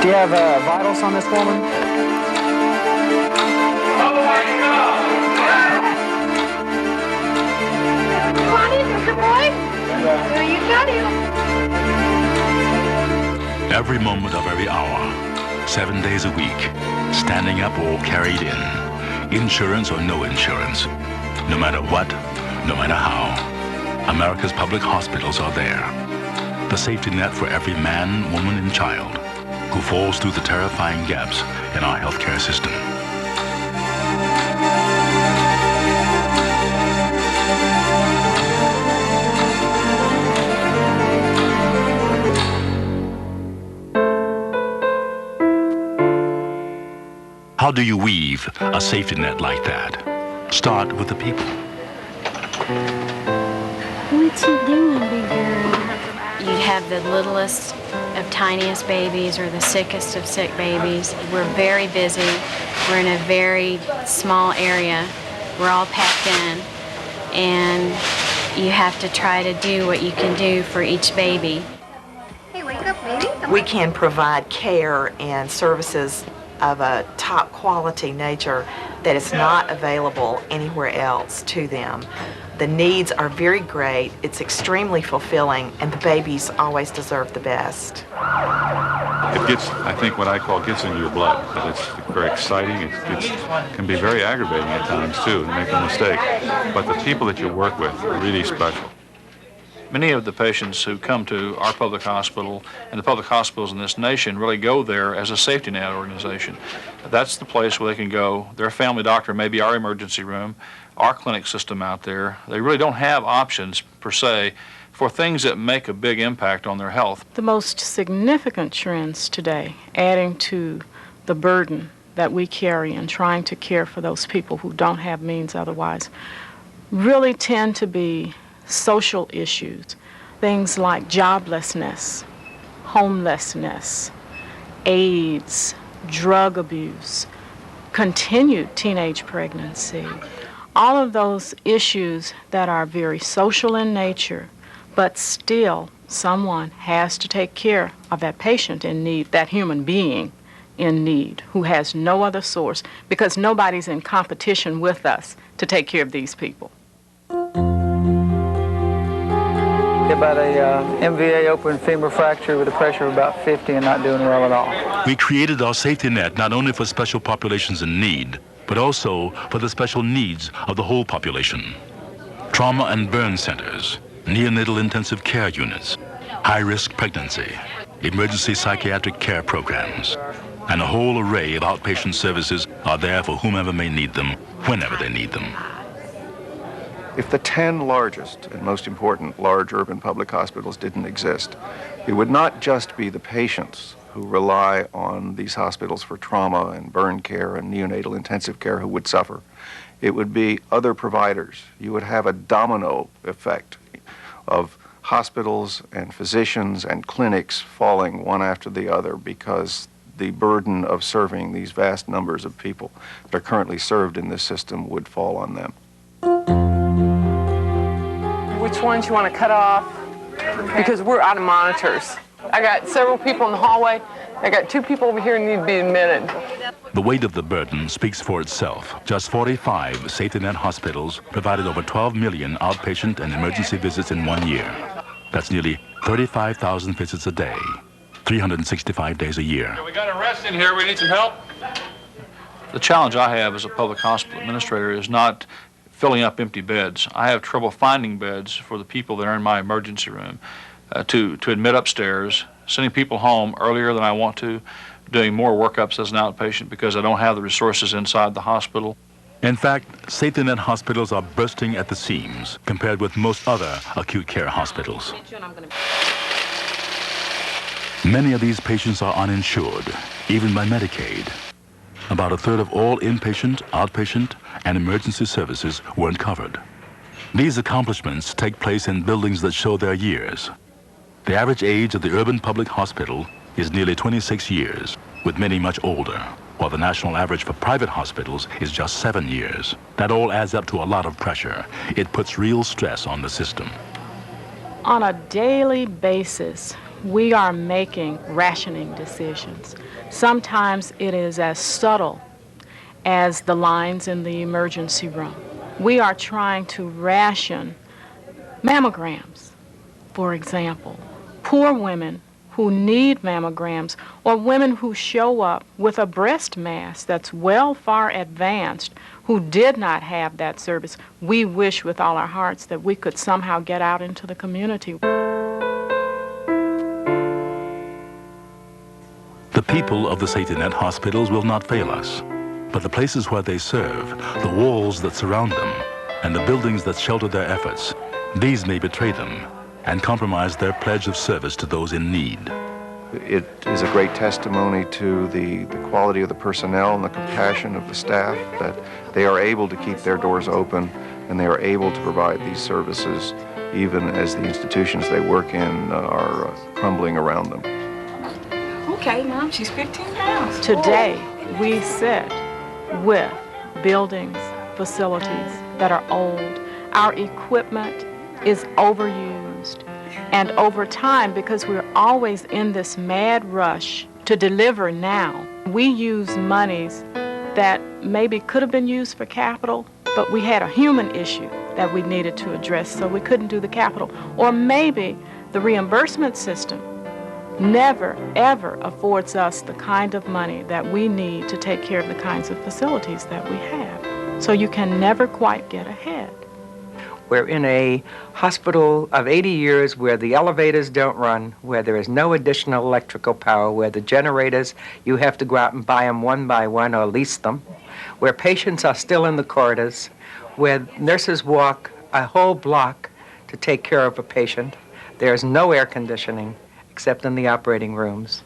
Do you have vitals on this woman? Come on in, Mr. Boy. There you got him. Every moment of every hour, 7 days a week, standing up or carried in, insurance or no insurance, no matter what, no matter how, America's public hospitals are there. The safety net for every man, woman, and child who falls through the terrifying gaps in our healthcare system. How do you weave a safety net like that? Start with the people. What's he doing, big girl? You'd have the littlest of tiniest babies or the sickest of sick babies. We're very busy. We're in a very small area. We're all packed in. And you have to try to do what you can do for each baby. Hey, wake up, baby. We can provide care and services of a top quality nature that is not available anywhere else to them. The needs are very great, it's extremely fulfilling, and the babies always deserve the best. It gets, I think, what I call gets into your blood. It's very exciting. It can be very aggravating at times, too, and make a mistake. But the people that you work with are really special. Many of the patients who come to our public hospital and the public hospitals in this nation really go there as a safety net organization. That's the place where they can go. Their family doctor may be our emergency room, our clinic system out there. They really don't have options, per se, for things that make a big impact on their health. The most significant trends today, adding to the burden that we carry in trying to care for those people who don't have means otherwise, really tend to be social issues, things like joblessness, homelessness, AIDS, drug abuse, continued teenage pregnancy, all of those issues that are very social in nature, but still someone has to take care of that patient in need, that human being in need, who has no other source, because nobody's in competition with us to take care of these people. About a MVA open femur fracture with a pressure of about 50 and not doing well at all. We created our safety net not only for special populations in need, but also for the special needs of the whole population. Trauma and burn centers, neonatal intensive care units, high-risk pregnancy, emergency psychiatric care programs, and a whole array of outpatient services are there for whomever may need them, whenever they need them. If the 10 largest and most important large urban public hospitals didn't exist, it would not just be the patients who rely on these hospitals for trauma and burn care and neonatal intensive care who would suffer. It would be other providers. You would have a domino effect of hospitals and physicians and clinics falling one after the other because the burden of serving these vast numbers of people that are currently served in this system would fall on them. Which ones you want to cut off, because we're out of monitors. I got several people in the hallway. I got 2 people over here who need to be admitted. The weight of the burden speaks for itself. Just 45 safety net hospitals provided over 12 million outpatient and emergency visits in 1 year. That's nearly 35,000 visits a day, 365 days a year. We got a rest in here. We need some help. The challenge I have as a public hospital administrator is not filling up empty beds. I have trouble finding beds for the people that are in my emergency room to admit upstairs, sending people home earlier than I want to, doing more workups as an outpatient because I don't have the resources inside the hospital. In fact, safety net hospitals are bursting at the seams compared with most other acute care hospitals. Many of these patients are uninsured, even by Medicaid. About a third of all inpatient, outpatient, and emergency services weren't covered. These accomplishments take place in buildings that show their years. The average age of the urban public hospital is nearly 26 years, with many much older, while the national average for private hospitals is just 7 years. That all adds up to a lot of pressure. It puts real stress on the system. On a daily basis, we are making rationing decisions. Sometimes it is as subtle as the lines in the emergency room. We are trying to ration mammograms, for example. Poor women who need mammograms, or women who show up with a breast mass that's well far advanced, who did not have that service. We wish with all our hearts that we could somehow get out into the community. The people of the Safety Net hospitals will not fail us, but the places where they serve, the walls that surround them, and the buildings that shelter their efforts, these may betray them and compromise their pledge of service to those in need. It is a great testimony to the quality of the personnel and the compassion of the staff that they are able to keep their doors open and they are able to provide these services even as the institutions they work in are crumbling around them. Okay, Mom, she's 15 pounds. Today, we sit with buildings, facilities that are old. Our equipment is overused. And over time, because we're always in this mad rush to deliver now, we use monies that maybe could have been used for capital, but we had a human issue that we needed to address, so we couldn't do the capital. Or maybe the reimbursement system never, ever affords us the kind of money that we need to take care of the kinds of facilities that we have. So you can never quite get ahead. We're in a hospital of 80 years where the elevators don't run, where there is no additional electrical power, where the generators, you have to go out and buy them one by one or lease them, where patients are still in the corridors, where nurses walk a whole block to take care of a patient. There's no air conditioning except in the operating rooms.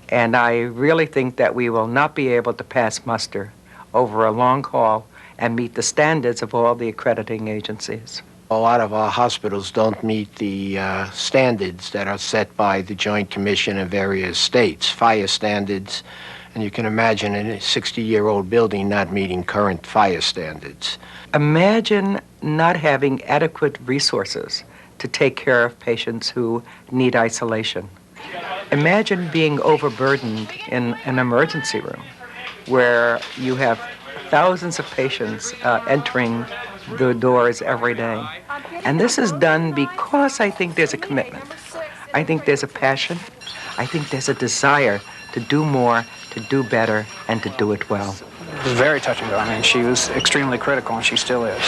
And I really think that we will not be able to pass muster over a long haul and meet the standards of all the accrediting agencies. A lot of our hospitals don't meet the standards that are set by the Joint Commission in various states, fire standards, and you can imagine a 60-year-old building not meeting current fire standards. Imagine not having adequate resources to take care of patients who need isolation. Imagine being overburdened in an emergency room where you have thousands of patients entering the doors every day. And this is done because I think there's a commitment. I think there's a passion. I think there's a desire to do more, to do better, and to do it well. It was very touching, though. I mean, she was extremely critical, and she still is.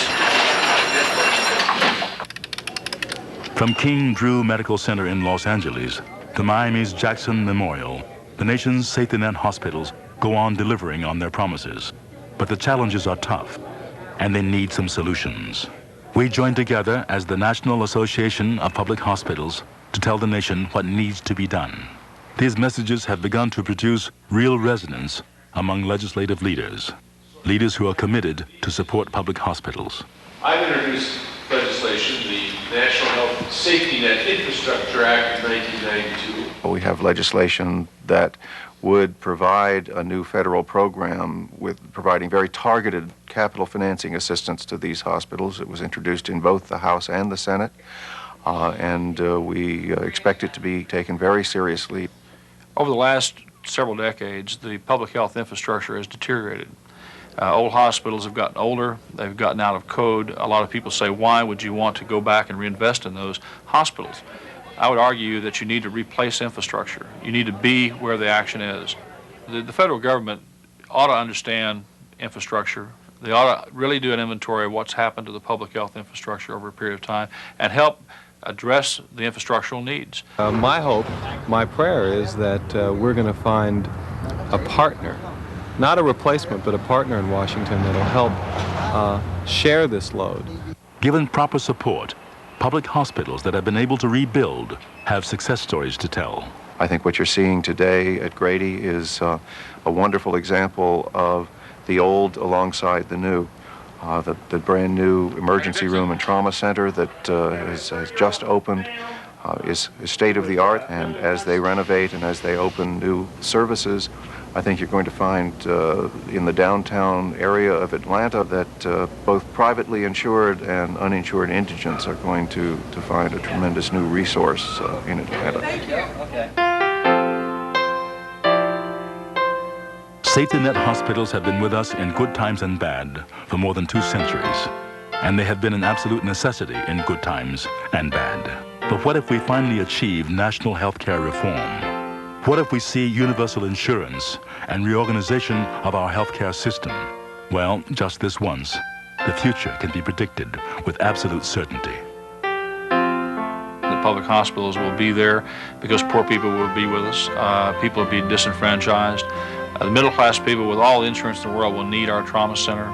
From King Drew Medical Center in Los Angeles to Miami's Jackson Memorial, the nation's Safety Net hospitals go on delivering on their promises. But the challenges are tough, and they need some solutions. We join together as the National Association of Public Hospitals to tell the nation what needs to be done. These messages have begun to produce real resonance among legislative leaders who are committed to support public hospitals. I've introduced legislation, the National Health Safety Net Infrastructure Act of 1992. We have legislation that would provide a new federal program with providing very targeted capital financing assistance to these hospitals. It was introduced in both the House and the Senate, and we expect it to be taken very seriously. Over the last several decades, the public health infrastructure has deteriorated. Old hospitals have gotten older, they've gotten out of code. A lot of people say, why would you want to go back and reinvest in those hospitals? I would argue that you need to replace infrastructure. You need to be where the action is. The federal government ought to understand infrastructure. They ought to really do an inventory of what's happened to the public health infrastructure over a period of time and help address the infrastructural needs. My hope, my prayer is that we're going to find a partner, not a replacement, but a partner in Washington that will help share this load. Given proper support, public hospitals that have been able to rebuild have success stories to tell. I think what you're seeing today at Grady is a wonderful example of the old alongside the new. The brand new emergency room and trauma center that has just opened is state of the art, and as they renovate and as they open new services, I think you're going to find in the downtown area of Atlanta that both privately insured and uninsured indigents are going to find a tremendous new resource in Atlanta. Safety net hospitals have been with us in good times and bad for more than 2 centuries, and they have been an absolute necessity in good times and bad. But what if we finally achieve national health care reform? What if we see universal insurance and reorganization of our healthcare system? Well, just this once, the future can be predicted with absolute certainty. The public hospitals will be there because poor people will be with us. People will be disenfranchised. The middle-class people with all the insurance in the world will need our trauma center.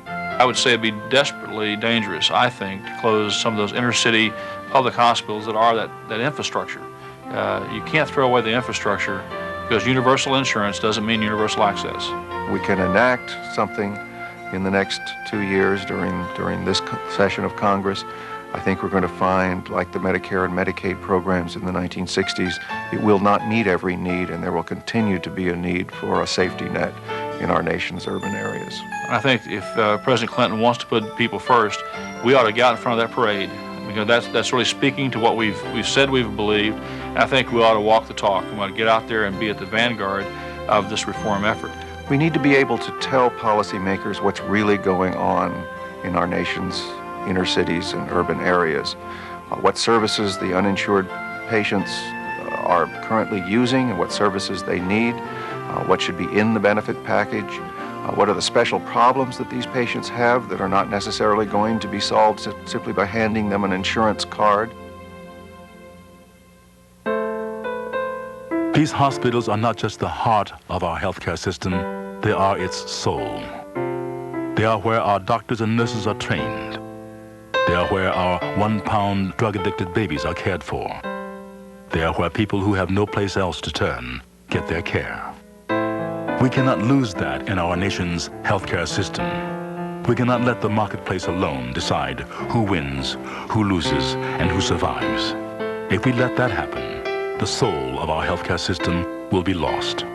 I would say it'd be desperately dangerous, I think, to close some of those inner-city public hospitals that are that infrastructure. You can't throw away the infrastructure because universal insurance doesn't mean universal access. We can enact something in the next 2 years during this session of Congress. I think we're going to find, like the Medicare and Medicaid programs in the 1960s, it will not meet every need, and there will continue to be a need for a safety net in our nation's urban areas. I think if President Clinton wants to put people first, we ought to get out in front of that parade. Because that's really speaking to what we've said we've believed. And I think we ought to walk the talk. We ought to get out there and be at the vanguard of this reform effort. We need to be able to tell policymakers what's really going on in our nation's inner cities and urban areas, what services the uninsured patients are currently using and what services they need, what should be in the benefit package, what are the special problems that these patients have that are not necessarily going to be solved simply by handing them an insurance card. These hospitals are not just the heart of our healthcare system, they are its soul. They are where our doctors and nurses are trained. They are where our 1-pound drug-addicted babies are cared for. They are where people who have no place else to turn get their care. We cannot lose that in our nation's healthcare system. We cannot let the marketplace alone decide who wins, who loses, and who survives. If we let that happen, the soul of our healthcare system will be lost.